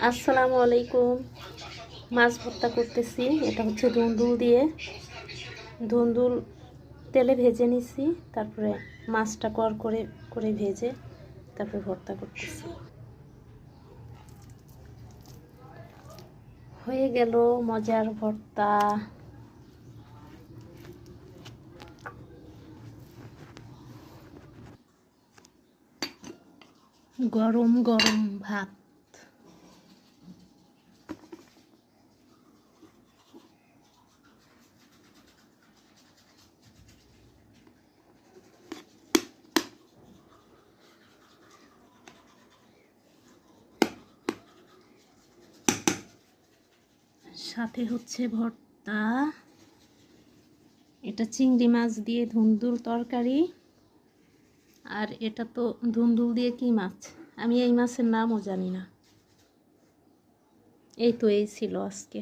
আসসালামু আলাইকুম। মাছ ভর্তা করতেছি। এটা হচ্ছে ধুন্দুল দিয়ে। ধুন্দুল তেলে ভেজে নিছি, তারপরে মাছটা করে করে ভেজে তারপরে ভর্তা করতেছি। হয়ে গেল মজার ভর্তা। গরম গরম ভাত। সাথে হচ্ছে ভর্তা। এটা চিংড়ি মাছ দিয়ে ধুন্দুল তরকারি। আর এটা তো ধুন্দুল দিয়ে কি মাছ, আমি এই মাছের নামও জানি না। এই ছিল আজকে।